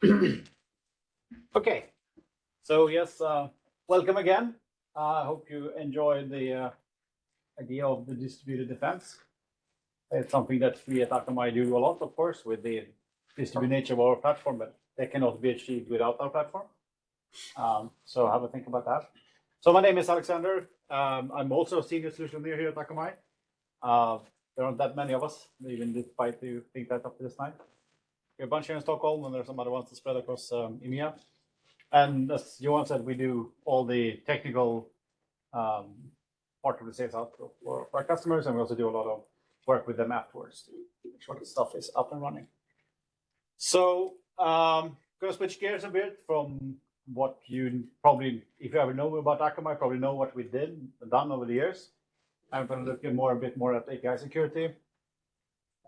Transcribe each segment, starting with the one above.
Okay, so yes, welcome again. I hope you enjoyed the idea of the distributed defense. It's something that we at Akamai do a lot, of course, with the distributed nature of our platform, but that cannot be achieved without our platform. So have a think about that. So my name is Alexander. I'm also a senior solution engineer here at Akamai. There aren't that many of us, even despite you think that up to this time. We're a bunch here in Stockholm, and there's some other ones spread across EMEA. And as Johan said, we do all the technical part of the sales out for our customers, and we also do a lot of work with them afterwards to make sure the stuff is up and running. So going to switch gears a bit from what you probably, if you ever know about Akamai, probably know what we done over the years. I'm going to look a bit more at API security.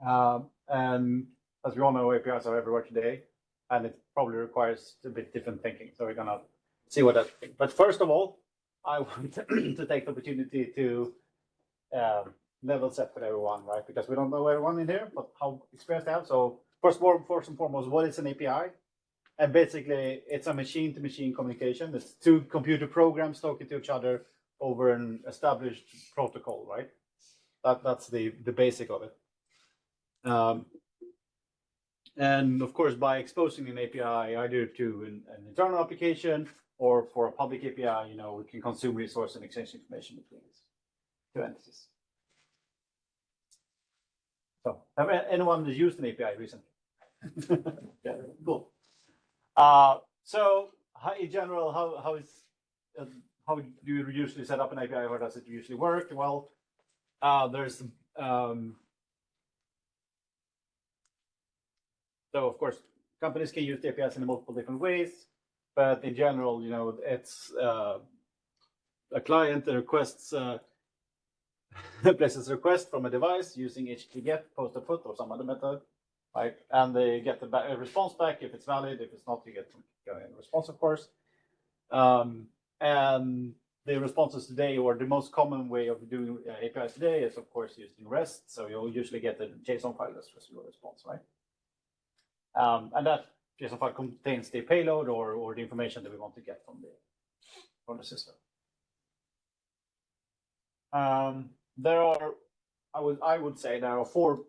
And as we all know, APIs are everywhere today, and it probably requires a bit different thinking. So we're going to see what that. But first of all, I want to take the opportunity to level set with everyone, right? Because we don't know everyone in here, but how experienced they have. So first and foremost, what is an API? And basically, it's a machine-to-machine communication. It's two computer programs talking to each other over an established protocol, right? That's the basic of it. And of course, by exposing an API either to an internal application or for a public API, we can consume resource and exchange information between these two entities. So, have anyone used an API recently? Yeah, cool. So, in general, how do you usually set up an API? How does it usually work? Well, there's so of course companies can use the APIs in multiple different ways, but in general, it's a client that requests places a request from a device using HTTP GET, post or put, or some other method, right? And they get a response back if it's valid. If it's not, you get a response, of course. And the responses today, or the most common way of doing APIs today, is of course using REST. So you'll usually get a JSON file as your response, right? And that JSON file contains the payload or the information that we want to get from the system. There are, I would say, there are 4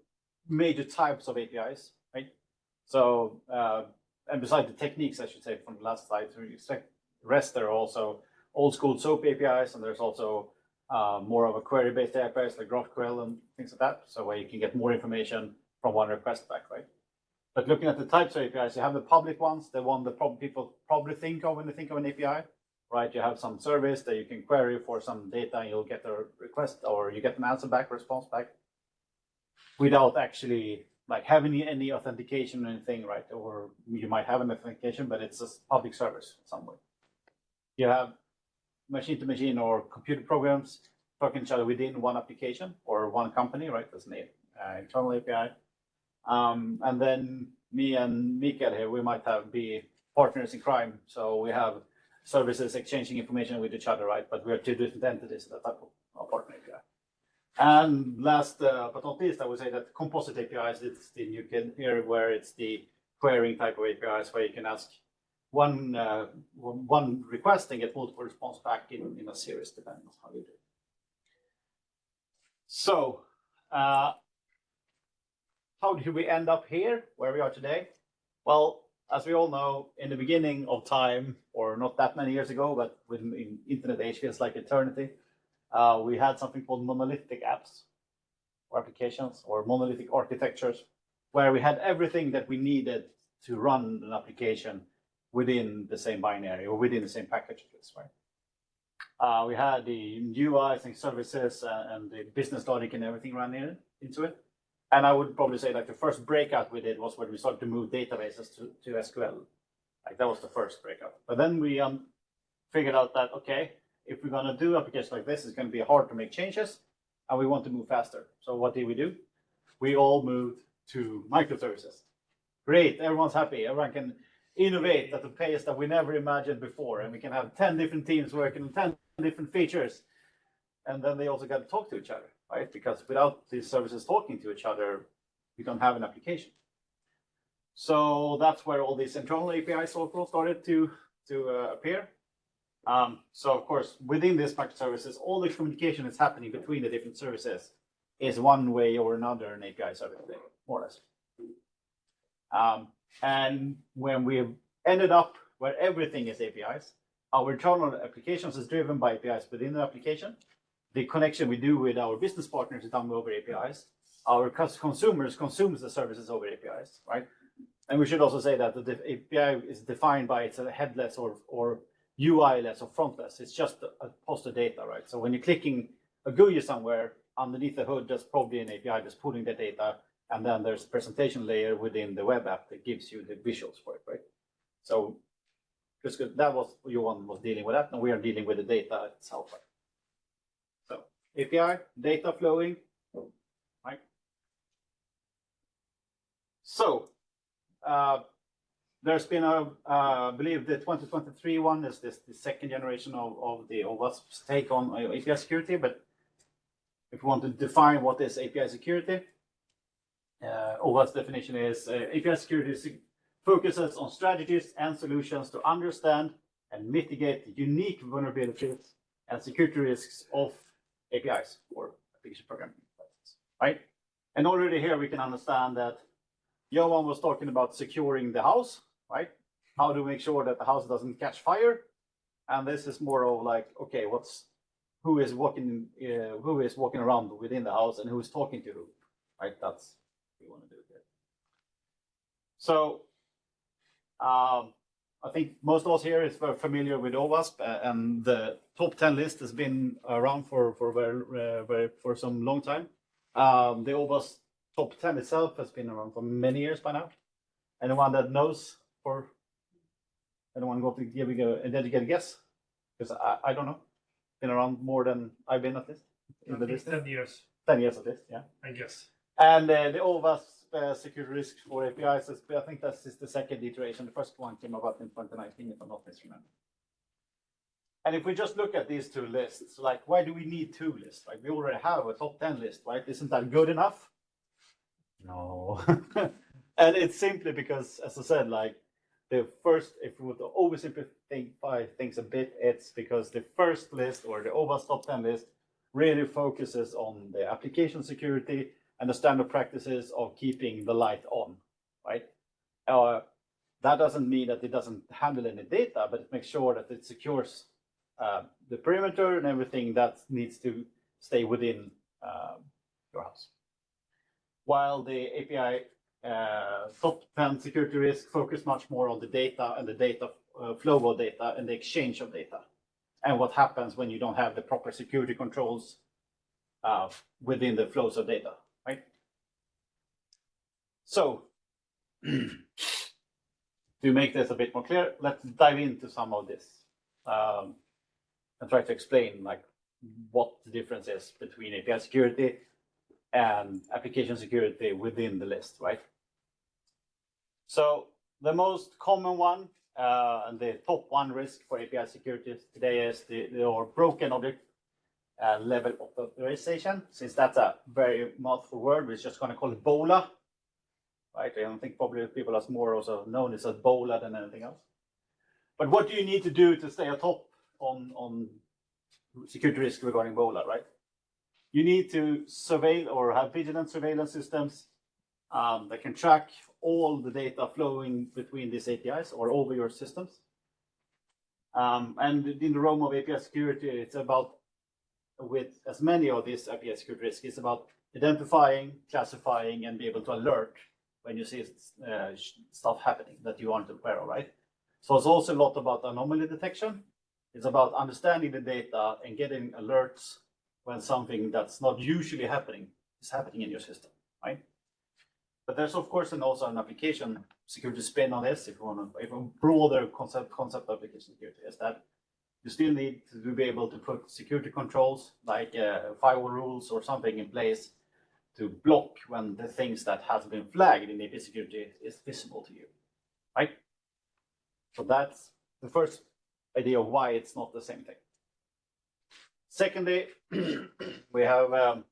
major types of APIs, right? So, and besides the techniques, I should say, from the last slide, to expect REST, there are also old school SOAP APIs, and there's also more of a query-based APIs like GraphQL and things like that. So where you can get more information from one request back, right? But looking at the types of APIs, you have the public ones, the one that people probably think of when they think of an API, right? You have some service that you can query for some data, and you'll get a request, or you get an answer back, response back, without actually like having any authentication or anything, right? Or you might have an authentication, but it's a public service in some way. You have machine-to-machine or computer programs talking to each other within one application or one company, right? That's an internal API. And then me and Mikael here, we might be partners in crime. So we have services exchanging information with each other, right? But we are 2 different entities, that type of partner API. And last but not least, I would say that composite APIs, it's the new kid here, where it's the querying type of APIs, where you can ask one request and get multiple response back in a series, depending on how you do it. So, how did we end up here, where we are today? Well, as we all know, in the beginning of time, or not that many years ago, but when internet age feels like eternity, we had something called monolithic apps or applications, or monolithic architectures, where we had everything that we needed to run an application within the same binary or within the same package, right? We had the UIs and services and the business logic and everything ran into it. And I would probably say like the first breakout we did was when we started to move databases to SQL. Like that was the first breakout. But then we figured out that, okay, if we're going to do applications like this, it's going to be hard to make changes, and we want to move faster. So what did we do? We all moved to microservices. Great, everyone's happy. Everyone can innovate at a pace that we never imagined before, and we can have 10 different teams working on 10 different features. And then they also got to talk to each other, right? Because without these services talking to each other, we don't have an application. So that's where all these internal APIs also started to appear. So of course, within these microservices, all the communication is happening between the different services is one way or another an API service, more or less. And when we've ended up where everything is APIs, our internal applications is driven by APIs within the application. The connection we do with our business partners is done over APIs. Our consumers consumes the services over APIs, right? And we should also say that the API is defined by it's a headless or UI-less or frontless. It's just a post of data, right? So when you're clicking a GUI somewhere, underneath the hood, there's probably an API that's pulling the data, and then there's a presentation layer within the web app that gives you the visuals for it, right? So just that was Johan was dealing with that, and we are dealing with the data itself, right? So API, data flowing, right? So there's been I believe the 2023 one is the second generation of the OWASP take on API security. But if you want to define what is API security, OWASP definition is API security focuses on strategies and solutions to understand and mitigate unique vulnerabilities and security risks of APIs or application programming, right? And already here we can understand that Johan was talking about securing the house, right? How to make sure that the house doesn't catch fire. And this is more of like, okay, who is walking around within the house and who is talking to who, right? That's what we want to do here. So I think most of us here is very familiar with OWASP, and the top 10 list has been around for some long time. The OWASP top 10 itself has been around for many years by now. Anyone that knows, or anyone going to give a dedicated guess? Because I don't know. Been around more than I've been at least. I think 10 years. 10 years at least, yeah. I guess. And the OWASP security risk for APIs, I think that's the second iteration. The first one came about in 2019, if I'm not mistaken. And if we just look at these two lists, like why do we need two lists? Like we already have a top 10 list, right? Isn't that good enough? No. And it's simply because, as I said, like the first, if we were to oversimplify things a bit, it's because the first list or the OWASP top 10 list really focuses on the application security and the standard practices of keeping the light on, right? That doesn't mean that it doesn't handle any data, but it makes sure that it secures the perimeter and everything that needs to stay within your house. While the API top 10 security risk focus much more on the data and the data flow of data and the exchange of data and what happens when you don't have the proper security controls within the flows of data, right? So to make this a bit more clear, let's dive into some of this and try to explain like what the difference is between API security and application security within the list, right? So the most common one and the top one risk for API security today is the broken object level of authorization. Since that's a very mouthful word, we're just going to call it BOLA, right? I don't think probably people are more also known as BOLA than anything else. But what do you need to do to stay atop on security risk regarding BOLA, right? You need to surveil or have vigilant surveillance systems that can track all the data flowing between these APIs or over your systems. And in the realm of API security, it's about, with as many of these API security risks, it's about identifying, classifying, and be able to alert when you see stuff happening that you aren't aware of, right? So it's also a lot about anomaly detection. It's about understanding the data and getting alerts when something that's not usually happening is happening in your system, right? But there's of course also an application security spin on this. If you want to, if a broader concept of application security is that you still need to be able to put security controls like firewall rules or something in place to block when the things that has been flagged in API security is visible to you, right? So that's the first idea of why it's not the same thing. Secondly, we have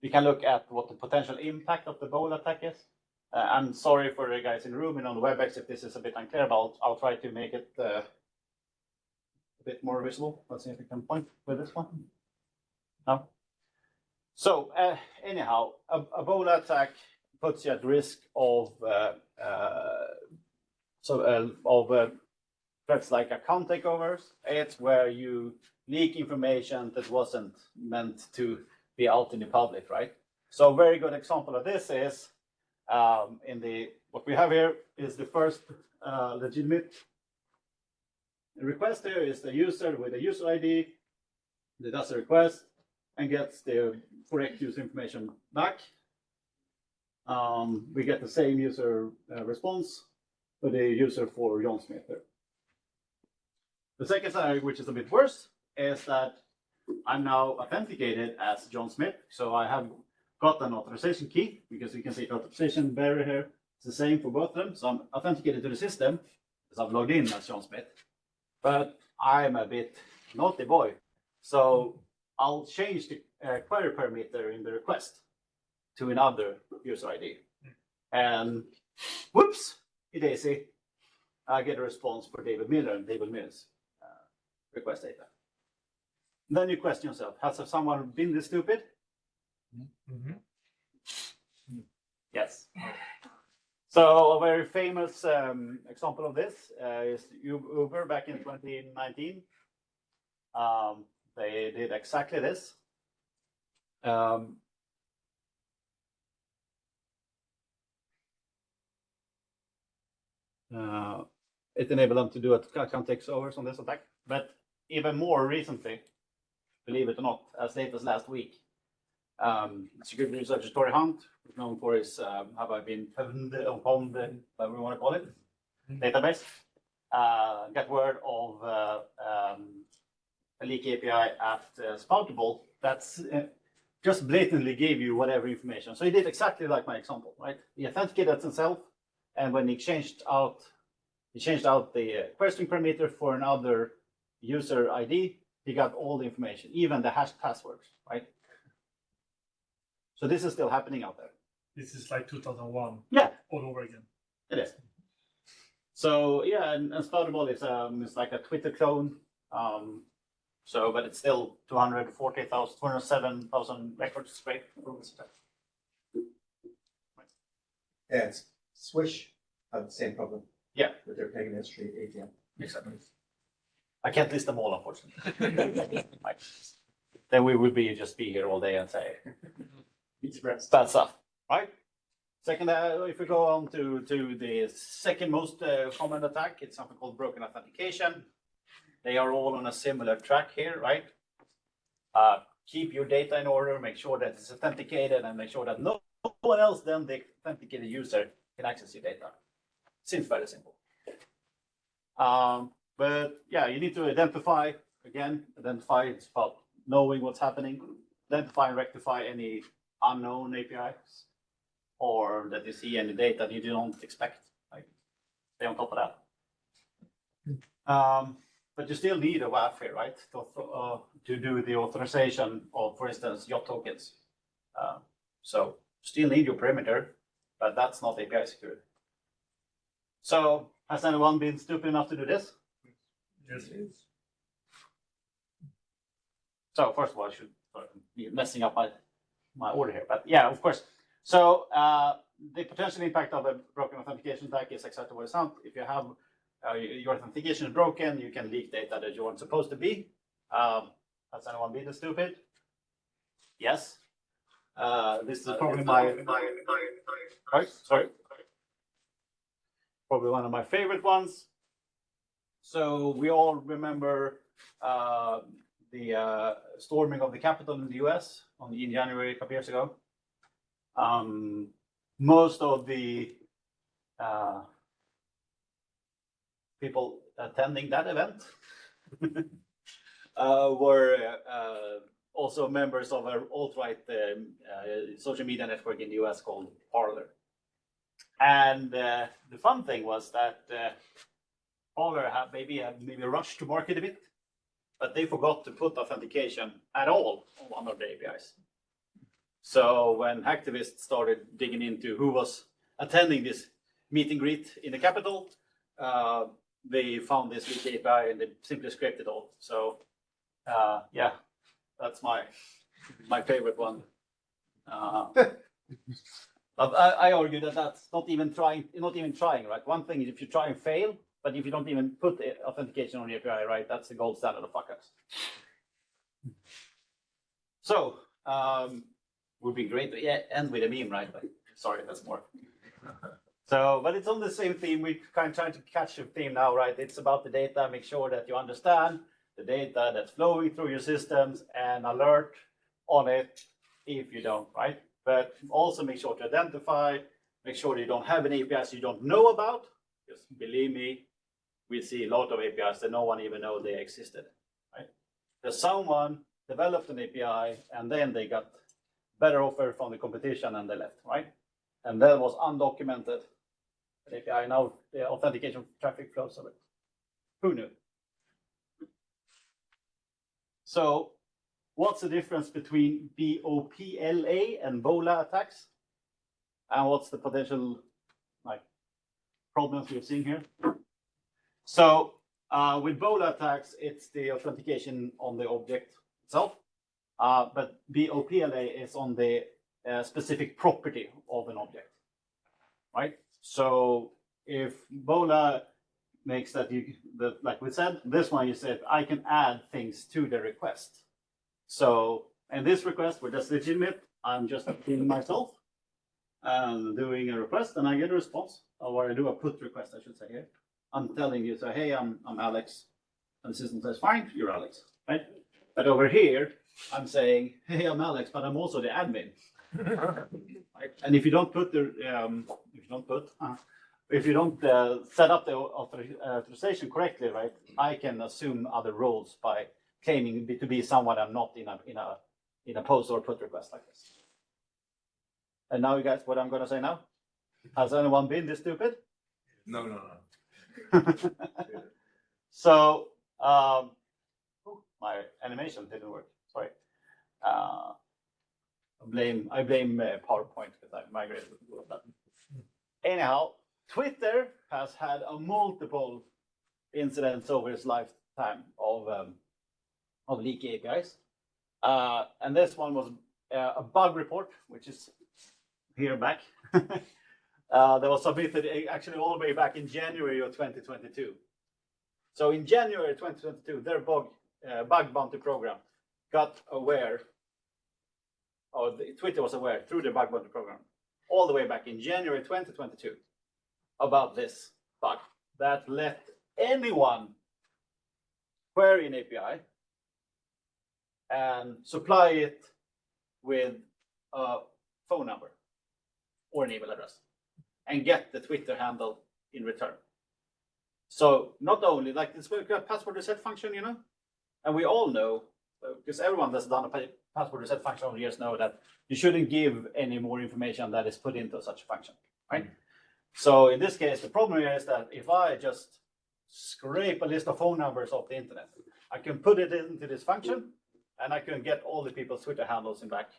we can look at what the potential impact of the BOLA attack is. I'm sorry for the guys in the room and on the WebEx if this is a bit unclear, but I'll try to make it a bit more visible. Let's see if we can point with this one. No. So anyhow, a Ebola attack puts you at risk of threats like account takeovers. It's where you leak information that wasn't meant to be out in the public, right? So a very good example of this is what we have here is the first legitimate request. Here is the user with a user ID that does a request and gets the correct user information back. We get the same user response for the user for John Smith here. The second scenario, which is a bit worse, is that I'm now authenticated as John Smith. So I have got an authorization key, because you can see the authorization barrier here. It's the same for both of them. So I'm authenticated to the system because I've logged in as John Smith. But I'm a bit naughty boy. So I'll change the query parameter in the request to another user ID. And whoops, daisy, I get a response for David Miller and David Miller's request data. Then you question yourself, has someone been this stupid? Mm-hmm. Yes. So a very famous example of this is Uber back in 2019. They did exactly this. It enabled them to do account takeovers on this attack. But even more recently, believe it or not, as late as last week, security researcher Tory Hunt, known for his have I been found upon the, whatever we want to call it, database, got word of a leak API at Spoutable that's just blatantly gave you whatever information. So he did exactly like my example, right? He authenticated himself, and when he changed out the question parameter for another user ID, he got all the information, even the hashed passwords, right? So this is still happening out there. This is like 2001. Yeah, all over again. It is. So yeah, and Spoutable is like a Twitter clone. But it's still 207,000 records straight. Yeah, it's Swish have the same problem. Yeah, with their pagan history ATM. Exactly. I can't list them all, unfortunately. Then we would just be here all day and say bad stuff, right? Second, if we go on to the second most common attack, it's something called broken authentication. They are all on a similar track here, right? Keep your data in order, make sure that it's authenticated, and make sure that no one else than the authenticated user can access your data. Seems very simple. But yeah, you need to identify, it's about knowing what's happening, identify and rectify any unknown APIs, or that you see any data that you don't expect, like stay on top of that. But you still need a WAF here, right? To do the authorization of, for instance, yacht tokens. So still need your perimeter, but that's not API security. So has anyone been stupid enough to do this? Yes, it is. So first of all, I should be messing up my order here, but yeah, of course. So the potential impact of a broken authentication attack is exactly what it sounds. If you have your authentication is broken, you can leak data that you weren't supposed to be. Has anyone been this stupid? Yes. This is probably probably one of my favorite ones. So we all remember the storming of the Capitol in the US in January a couple years ago. Most of the people attending that event were also members of an alt-right social media network in the US called Parler. And the fun thing was that Parler had maybe rushed to market a bit, but they forgot to put authentication at all on one of the APIs. So when hacktivists started digging into who was attending this meet and greet in the Capitol, they found this leak API and they simply scraped it all. So yeah, that's my favorite one. But I argue that that's not even trying, right? One thing is if you try and fail, but if you don't even put the authentication on the API, right, that's the gold standard of fuck-ups. So, would be great to end with a meme, right? But sorry, that's more. So, but it's on the same theme. We're kind of trying to catch the theme now, right? It's about the data. Make sure that you understand the data that's flowing through your systems and alert on it if you don't, right? But also make sure to identify, make sure you don't have any APIs you don't know about. Because believe me, we see a lot of APIs that no one even know they existed, right? There's someone developed an API and then they got better offer from the competition and they left, right? And that was undocumented API. Now the authentication traffic flows of it. Who knew? So what's the difference between BOPLA and BOLA attacks? And what's the potential problems we're seeing here? So with BOLA attacks, it's the authentication on the object itself. But BOPLA is on the specific property of an object, right? So if BOLA makes that like we said, this one you said, I can add things to the request. So in this request, where that's legitimate, I'm just being myself and doing a request and I get a response, or I do a put request, I should say here. I'm telling you, so hey, I'm Alex. And the system says, fine, you're Alex, right? But over here, I'm saying, hey, I'm Alex, but I'm also the admin. Right? And if you don't put the, if you don't set up the authorization correctly, right, I can assume other roles by claiming to be someone I'm not in a post or put request like this. And now, you guys, what I'm going to say now? Has anyone been this stupid? No. So my animation didn't work. Sorry. I blame PowerPoint because I migrated that. Anyhow, Twitter has had multiple incidents over its lifetime of leaky APIs, and this one was a bug report, which is here back. That was submitted actually all the way back in January of 2022. So in January 2022, their bug bounty program got aware, or Twitter was aware through the bug bounty program, all the way back in January 2022 about this bug that let anyone query an API and supply it with a phone number or an email address and get the Twitter handle in return. So not only like this password reset function, you know, and we all know, because everyone that's done a password reset function over the years know that you shouldn't give any more information that is put into such a function, right? So in this case, the problem here is that if I just scrape a list of phone numbers off the internet, I can put it into this function and I can get all the people's Twitter handles in back,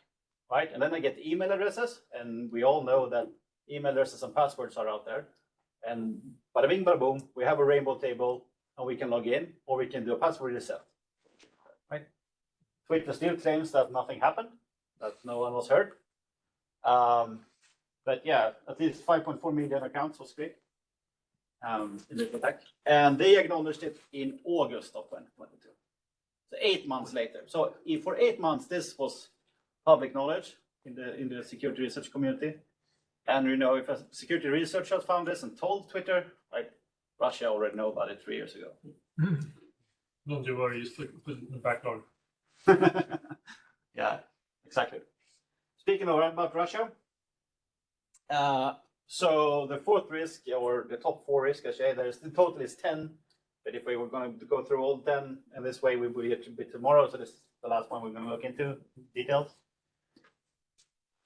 right? And then I get email addresses, and we all know that email addresses and passwords are out there. And bada bing, bada boom, we have a rainbow table and we can log in, or we can do a password reset, right? Twitter still claims that nothing happened, that no one was hurt. But yeah, at least 5.4 million accounts was scraped in this attack. And they acknowledged it in August of 2022. So 8 months later. So for 8 months, this was public knowledge in the security research community. And you know, if a security researcher found this and told Twitter, like Russia already know about it 3 years ago. Don't you worry, just put it in the backlog. Yeah, exactly. Speaking about Russia, so the fourth risk, or the top 4 risks, I say, there's the total is 10. But if we were going to go through all 10 in this way, we will get to be tomorrow. So this is the last one we're going to look into details.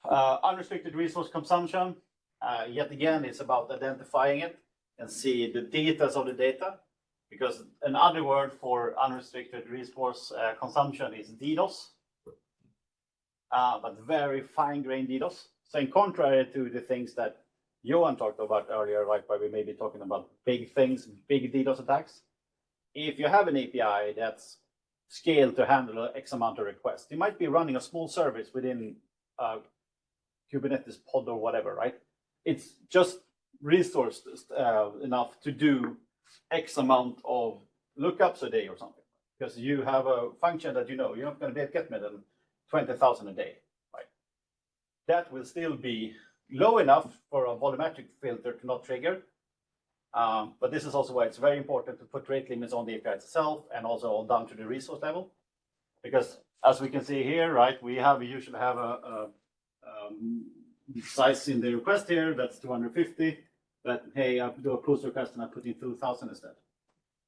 Unrestricted resource consumption. Yet again, it's about identifying it and see the details of the data, because another word for unrestricted resource consumption is DDoS, but very fine-grained DDoS. So in contrary to the things that Johan talked about earlier, right, where we may be talking about big things, big DDoS attacks. If you have an API that's scaled to handle X amount of requests, you might be running a small service within Kubernetes pod or whatever, right? It's just resourced enough to do X amount of lookups a day or something, because you have a function that you're not going to be able to get more than 20,000 a day, right? That will still be low enough for a volumetric filter to not trigger. But this is also why it's very important to put rate limits on the API itself and also down to the resource level. Because as we can see here, right, we usually have a size in the request here that's 250. But hey, I do a post request and I put in 2,000 instead.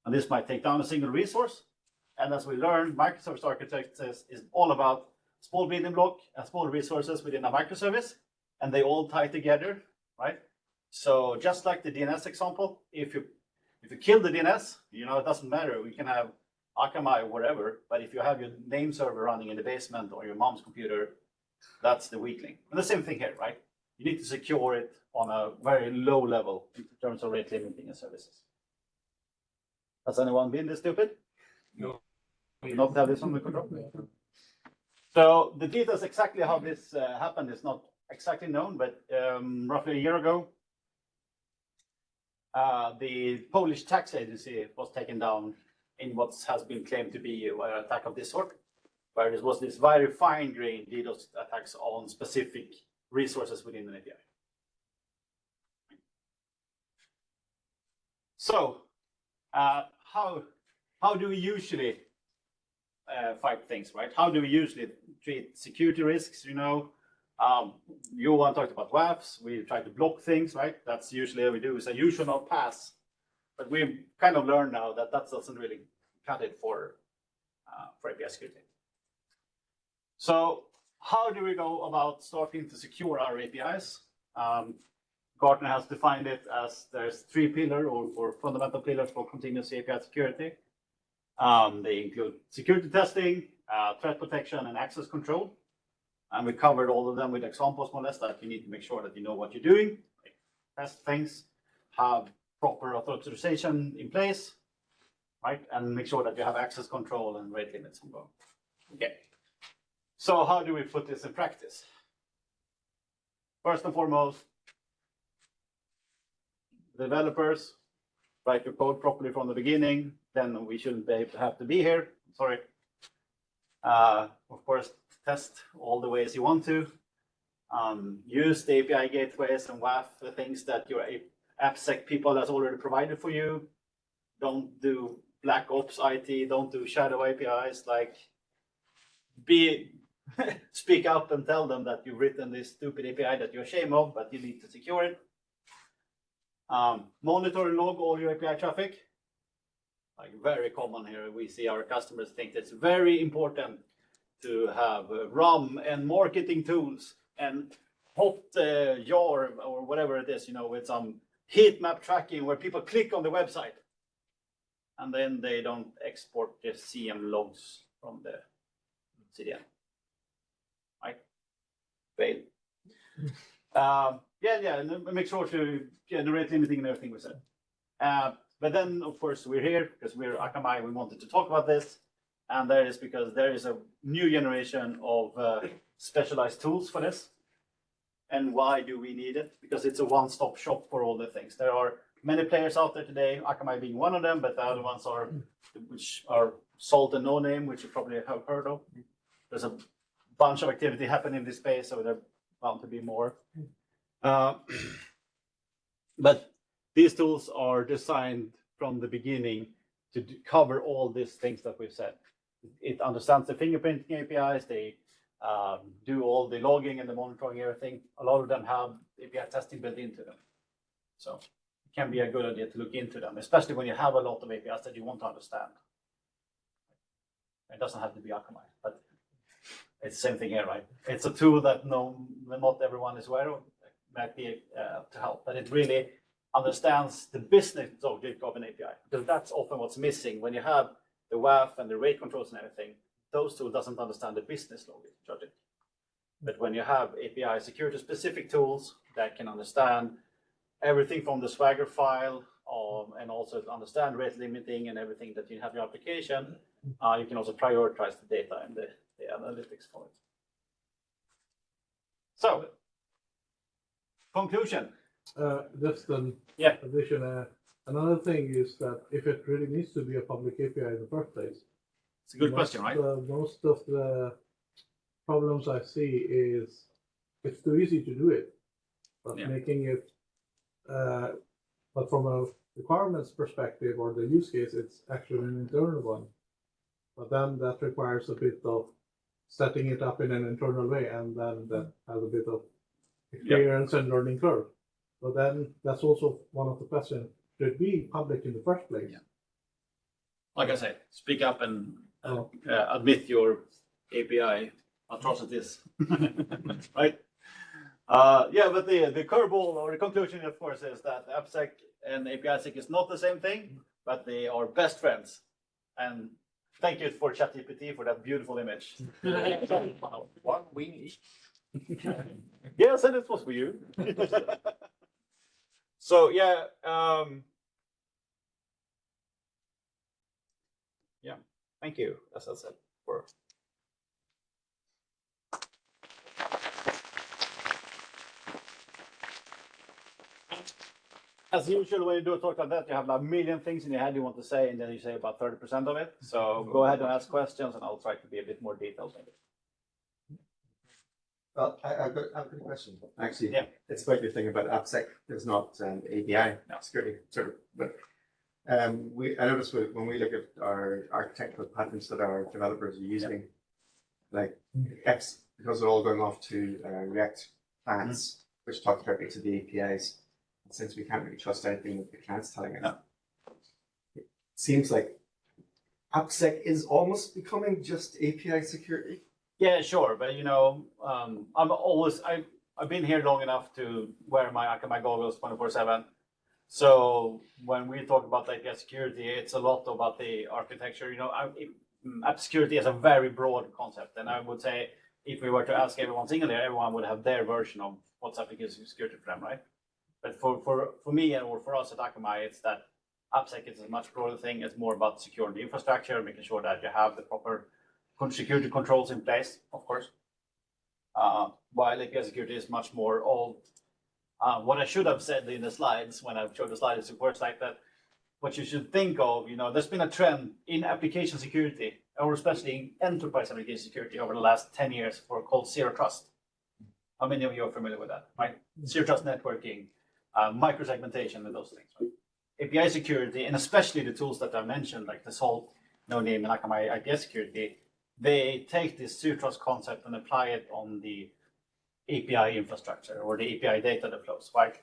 And this might take down a single resource. And as we learn, microservice architecture is all about small building block and small resources within a microservice, and they all tie together, right? So just like the DNS example, if you kill the DNS, it doesn't matter. We can have Akamai or whatever, but if you have your name server running in the basement or your mom's computer, that's the weak link. And the same thing here, right? You need to secure it on a very low level in terms of rate limiting and services. Has anyone been this stupid? No. Do not have this under control? So the details exactly how this happened is not exactly known, but roughly a year ago, the Polish tax agency was taken down in what has been claimed to be an attack of this sort, where there was this very fine-grained DDoS attacks on specific resources within an API. So, how do we usually fight things, right? How do we usually treat security risks? Johan talked about WAFs. We try to block things, right? That's usually what we do. Is a usual not pass, but we've kind of learned now that doesn't really cut it for API security. So how do we go about starting to secure our APIs? Gartner has defined it as there's 3 pillars or fundamental pillars for continuous API security. They include security testing, threat protection, and access control. And we covered all of them with examples, more or less, that you need to make sure that you know what you're doing, like test things, have proper authorization in place, right? And make sure that you have access control and rate limits and so. Okay. So how do we put this in practice? First and foremost, developers write your code properly from the beginning. Then we shouldn't have to be here. Sorry. Of course, test all the ways you want to. Use the API gateways and WAF, the things that your Appsec people has already provided for you. Don't do black ops IT. Don't do shadow APIs. Like, speak up and tell them that you've written this stupid API that you're ashamed of, but you need to secure it. Monitor and log all your API traffic. Like, very common here. We see our customers think it's very important to have RUM and marketing tools and hot jar or whatever it is, with some heat map tracking where people click on the website and then they don't export the CM logs from the CDN. Right? Fail. And make sure to generate limiting and everything we said. But then, of course, we're here because we're Akamai. We wanted to talk about this. And that is because there is a new generation of specialized tools for this. And why do we need it? Because it's a one-stop shop for all the things. There are many players out there today, Akamai being one of them, but the other ones which are Salt and No Name, which you probably have heard of. There's a bunch of activity happening in this space, so there bound to be more. But these tools are designed from the beginning to cover all these things that we've said. It understands the fingerprinting APIs. They do all the logging and the monitoring, everything. A lot of them have API testing built into them. So it can be a good idea to look into them, especially when you have a lot of APIs that you want to understand. It doesn't have to be Akamai, but it's the same thing here, right? It's a tool that not everyone is aware of. It might be to help, but it really understands the business logic of an API, because that's often what's missing when you have the WAF and the rate controls and everything. Those tools doesn't understand the business logic. But when you have API security specific tools that can understand everything from the Swagger file, and also to understand rate limiting and everything that you have in your application. You can also prioritize the data and the analytics for it. So, conclusion. Just an Yeah. addition. Another thing is that if it really needs to be a public API in the first place, It's a good question, right? Most of the problems I see is it's too easy to do it, but making it, but from a requirements perspective or the use case, it's actually an internal one. But then that requires a bit of setting it up in an internal way, and then that has a bit of experience and learning curve. But then that's also one of the questions: should it be public in the first place? Yeah. Like I said, speak up and admit your API atrocities, right? But the curveball or the conclusion, of course, is that Appsec and APIsec is not the same thing, but they are best friends. And thank you for ChatGPT for that beautiful image. One wing. Yes, and it was for you. So yeah, thank you, as I said, for. As usual, when you do a talk like that, you have a million things in your head you want to say, and then you say about 30% of it. So go ahead and ask questions, and I'll try to be a bit more detailed. Well, I've got a question. Actually, Yeah. it's about your thing about Appsec. There's not API security, sort of. But I noticed when we look at our architectural patterns that our developers are using, like X, because they're all going off to React clients, which talk directly to the APIs. And since we can't really trust anything that the client's telling us, it seems like Appsec is almost becoming just API security. Yeah, sure, but I've been here long enough to wear my Akamai goggles 24/7. So when we talk about API security, it's a lot about the architecture. App security is a very broad concept, and I would say if we were to ask everyone singly, everyone would have their version of what's application security for them, right? But for me or for us at Akamai, it's that AppSec is a much broader thing. It's more about securing the infrastructure, making sure that you have the proper security controls in place, of course. While API security is much more all what I should have said in the slides when I showed the slides, of course, like that. What you should think of, there's been a trend in application security, or especially in enterprise application security over the last 10 years called zero trust. How many of you are familiar with that, right? Zero trust networking, microsegmentation, and those things, right? API security, and especially the tools that I mentioned, like the Salt, No Name, and Akamai API security, they take this zero trust concept and apply it on the API infrastructure or the API data that flows, right?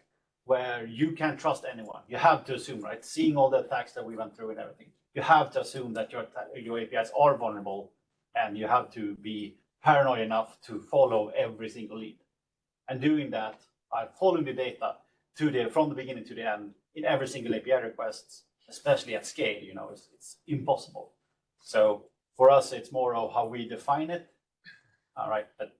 Where you can't trust anyone. You have to assume, right? Seeing all the attacks that we went through and everything, you have to assume that your APIs are vulnerable, and you have to be paranoid enough to follow every single lead. And doing that, following the data from the beginning to the end in every single API request, especially at scale, it's impossible. So for us, it's more of how we define it. All right, but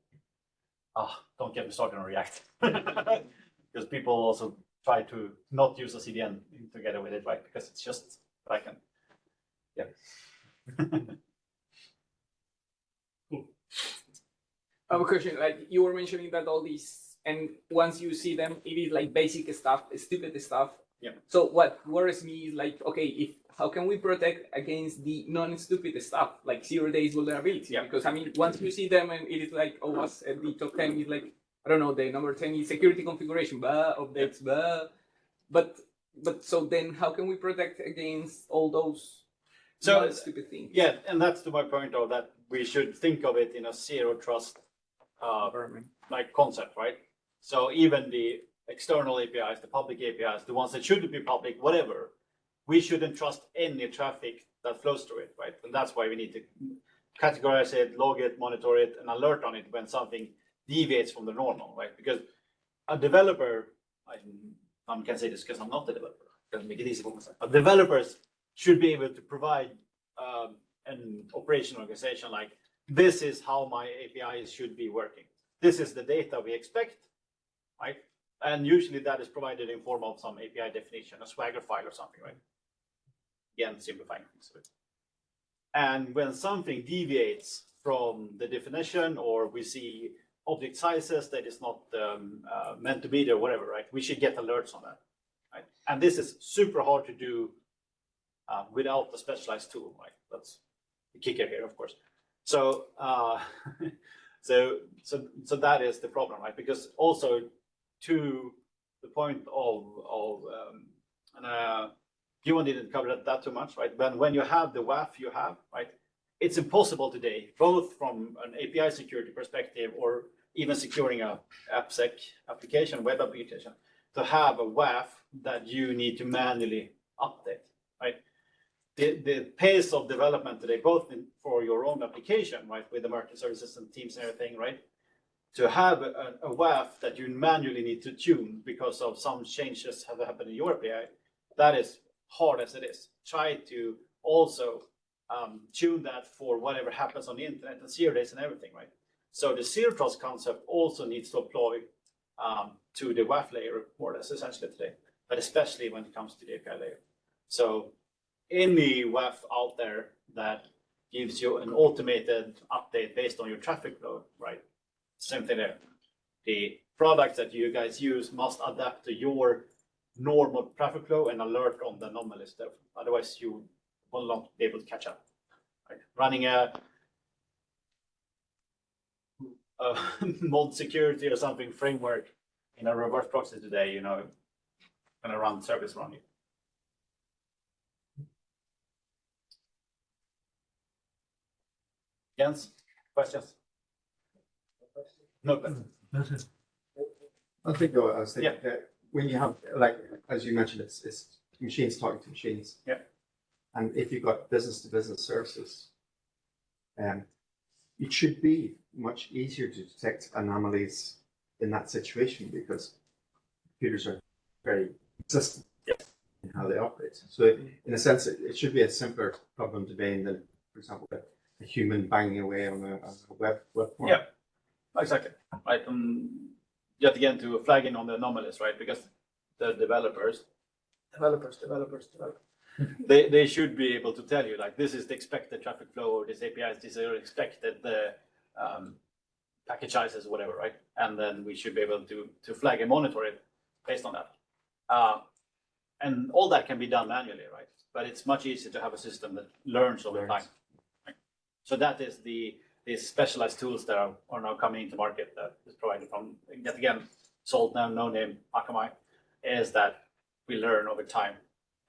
don't get me started on React. Because people also try to not use a CDN together with it, right? Because it's just like Cool. I have a question. Like you were mentioning that all these, and once you see them, it is like basic stuff, stupid stuff. Yeah. So what worries me is like, okay, how can we protect against the non-stupid stuff, like 0 days vulnerability? Yeah. Because once you see them and it is like, what's at the top 10 is like, I don't know, the number 10 is security configuration, updates, but so then how can we protect against all those stupid things? Yeah, and that's to my point of that we should think of it in a zero trust like concept, right? So even the external APIs, the public APIs, the ones that should be public, whatever, we shouldn't trust any traffic that flows through it, right? And that's why we need to categorize it, log it, monitor it, and alert on it when something deviates from the normal, right? Because a developer, I can say this because I'm not a developer, doesn't make it easy for myself. But developers should be able to provide an operation organization like, this is how my APIs should be working. This is the data we expect, right? And usually that is provided in form of some API definition, a Swagger file or something, right? Again, simplifying things a bit. And when something deviates from the definition, or we see object sizes that is not meant to be there, whatever, right? We should get alerts on that, right? And this is super hard to do without the specialized tool, right? That's the kicker here, of course. So, so that is the problem, right? Because also to the point of Johan didn't cover that too much, right? When you have the WAF you have, right? It's impossible today, both from an API security perspective or even securing a Appsec application, web application, to have a WAF that you need to manually update, right? The pace of development today, both for your own application, right, with the market services and teams and everything, right, to have a WAF that you manually need to tune because of some changes have happened in your API, that is hard as it is. Try to also tune that for whatever happens on the internet and 0 days and everything, right? So the zero trust concept also needs to apply to the WAF layer more or less essentially today, but especially when it comes to the API layer. So any WAF out there that gives you an automated update based on your traffic flow, right? Same thing there. The products that you guys use must adapt to your normal traffic flow and alert on the anomaly stuff. Otherwise, you will not be able to catch up. Right? Running a mod security or something framework in a reverse proxy today, you know, gonna run service around you. Jens, questions? No questions. I think I was thinking that when you have, like, as you mentioned, it's machines talking to machines. Yeah. And if you've got business to business services, it should be much easier to detect anomalies in that situation because computers are very consistent in how they operate. So in a sense, it should be a simpler problem today than, for example, a human banging away on a web form. Yeah, exactly. Right. Yet again, to flagging on the anomalies, right? Because the developers, they should be able to tell you, like, this is the expected traffic flow, or this API is the expected package sizes, whatever, right? And then we should be able to flag and monitor it based on that. And all that can be done manually, right? But it's much easier to have a system that learns over time. Right? So that is these specialized tools that are now coming into market that is provided from, yet again, sold now, no name, Akamai, is that we learn over time.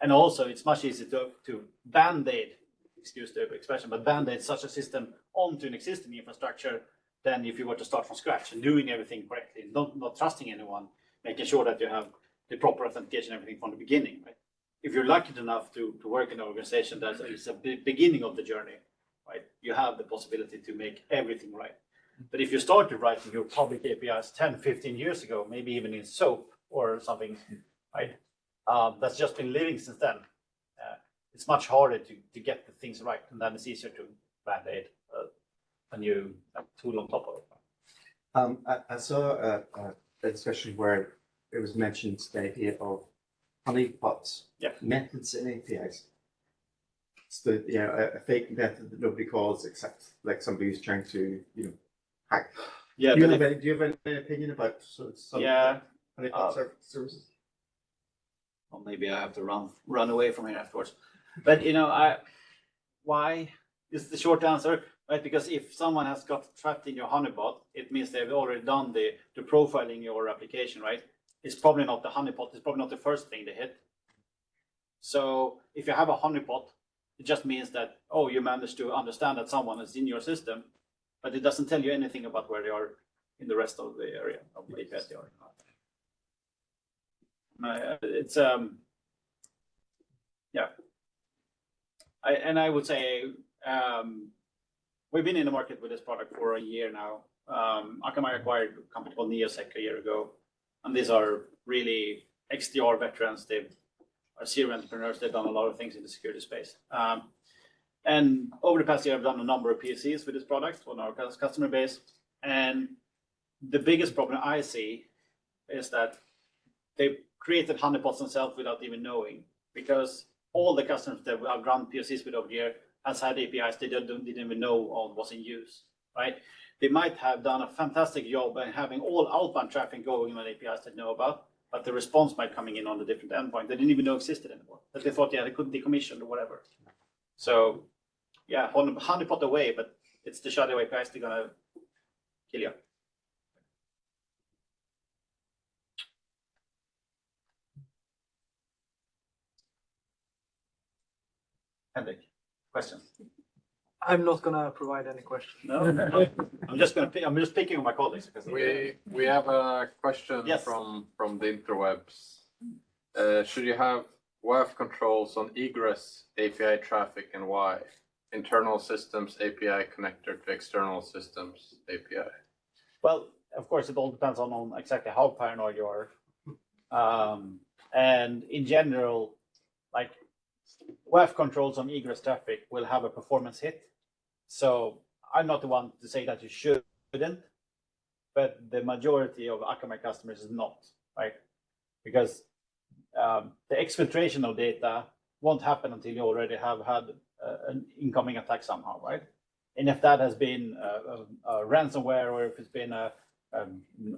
And also it's much easier to band-aid, excuse the expression, but band-aid such a system onto an existing infrastructure than if you were to start from scratch and doing everything correctly, not trusting anyone, making sure that you have the proper authentication, everything from the beginning, right? If you're lucky enough to work in an organization that is a beginning of the journey, right, you have the possibility to make everything right. But if you started writing your public APIs 10, 15 years ago, maybe even in SOAP or something, right, that's just been living since then, it's much harder to get the things right, and then it's easier to band-aid a new tool on top of it. I saw a discussion where it was mentioned the idea of honeypots, methods and APIs. It's a fake method that nobody calls except like somebody who's trying to hack. Yeah. Do you have any opinion about some honeypot services? Well, maybe I have to run away from here afterwards. But why is the short answer, right? Because if someone has got trapped in your honeypot, it means they've already done the profiling your application, right? It's probably not the honeypot. It's probably not the first thing they hit. So if you have a honeypot, it just means that, you managed to understand that someone is in your system, but it doesn't tell you anything about where they are in the rest of the area of the API they are. It's I would say we've been in the market with this product for a year now. Akamai acquired a company called Neosec a year ago, and these are really XDR veterans. They are serial entrepreneurs. They've done a lot of things in the security space. And over the past year, I've done a number of POCs with this product on our customer base. And the biggest problem I see is that they created honeypots themselves without even knowing, because all the customers that I've run POCs with over here has had APIs they didn't even know on was in use, right? They might have done a fantastic job by having all outbound traffic going on APIs they know about, but the response might coming in on a different endpoint they didn't even know existed anymore. That they thought, yeah, they couldn't decommission or whatever. So, yeah, honeypot away, but it's the shadow APIs they're gonna kill you. Henrik, question? I'm not gonna provide any questions. No, I'm just picking on my colleagues because We have a question Yes. from the interwebs. Should you have WAF controls on egress API traffic and why? Internal systems API connector to external systems API. Well, of course, it all depends on exactly how paranoid you are. And in general, like WAF controls on egress traffic will have a performance hit. So I'm not the one to say that you shouldn't, but the majority of Akamai customers is not, right? Because the exfiltration of data won't happen until you already have had an incoming attack somehow, right? And if that has been a ransomware, or if it's been a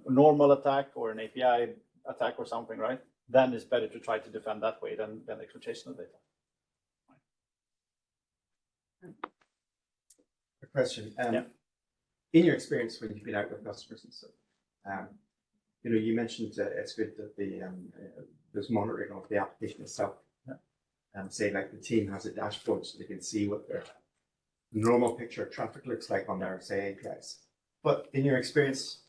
normal attack or an API attack or something, right? Then it's better to try to defend that way than exfiltration of data. A question. Yeah. In your experience when you've been out with customers and stuff, you mentioned it's good that there's monitoring of the application itself. Yeah. Say like the team has a dashboard so they can see what their normal picture of traffic looks like on their, say, APIs. But in your experience,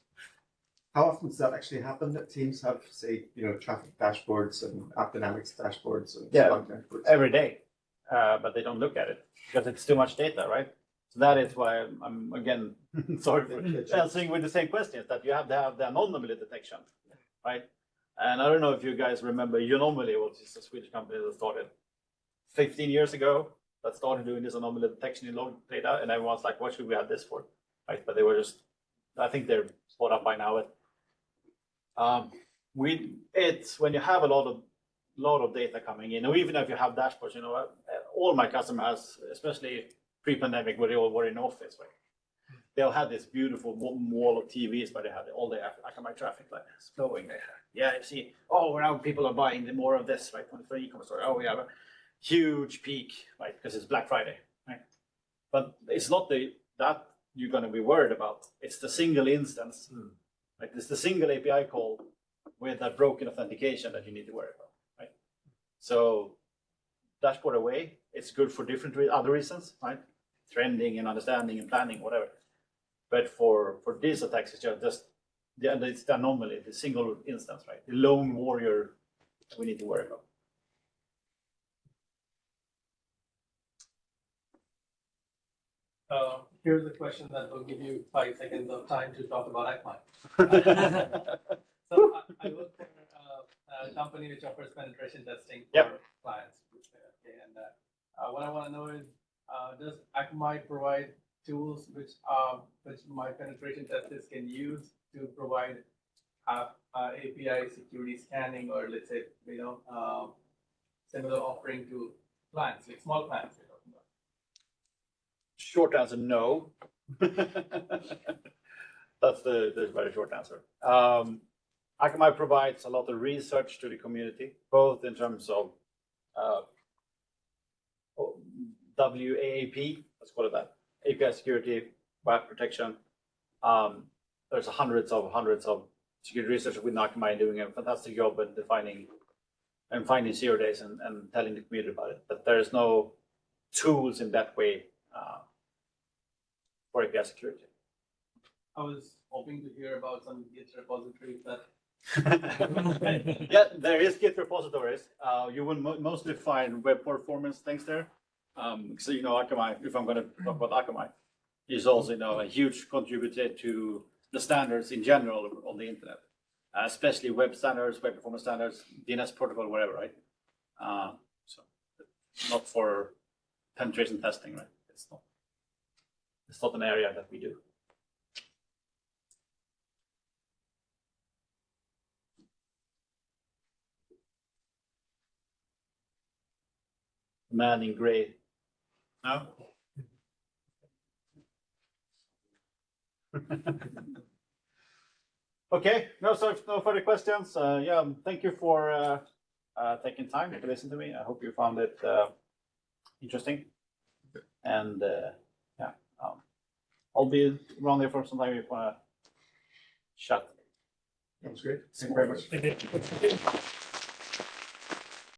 how often does that actually happen that teams have, say, traffic dashboards and app dynamics dashboards and Splunk dashboards? Every day, but they don't look at it because it's too much data, right? So that is why I'm again sorry for answering with the same questions, that you have to have the anomaly detection, right? And I don't know if you guys remember Anomaly, which is a Swedish company that started 15 years ago, that started doing this anomaly detection in log data, and everyone's like, what should we have this for, right? But they were just, I think they're spot up by now. But it's when you have a lot of data coming in, or even if you have dashboards, all my customers, especially pre-pandemic, where they all were in office, right? They'll have this beautiful wall of TVs, but they had all the Akamai traffic like this flowing there. Yeah, you see, now people are buying more of this, right? For e-commerce store. We have a huge peak, right? Because it's Black Friday, right? But it's not that you're going to be worried about. It's the single instance, right? It's the single API call with that broken authentication that you need to worry about, right? So dashboard away, it's good for different other reasons, right? Trending and understanding and planning, whatever. But for these attacks, it's just it's the anomaly, the single instance, right? The lone warrior we need to worry about. Here's a question that will give you 5 seconds of time to talk about Akamai. So I work for a company which offers penetration testing for clients. Okay, and what I want to know is, does Akamai provide tools which my penetration testers can use to provide API security scanning, or let's say similar offering to clients, like small clients we're talking about? Short answer, no. That's the very short answer. Akamai provides a lot of research to the community, both in terms of WAAP, let's call it that, API security, web protection. There's hundreds of security researchers with Akamai doing a fantastic job at defining and finding 0 days and telling the community about it. But there is no tools in that way for API security. I was hoping to hear about some Git repositories that. Yeah, there is Git repositories. You will mostly find web performance things there. So Akamai, if I'm going to talk about Akamai, is also a huge contributor to the standards in general on the internet, especially web standards, web performance standards, DNS protocol, whatever, right? So not for penetration testing, right? It's not an area that we do. man in gray. No? Okay, so if no further questions, yeah, thank you for taking time to listen to me. I hope you found it interesting. And yeah, I'll be around there for some time if you want to chat. That was great. Thank you very much. Thank you.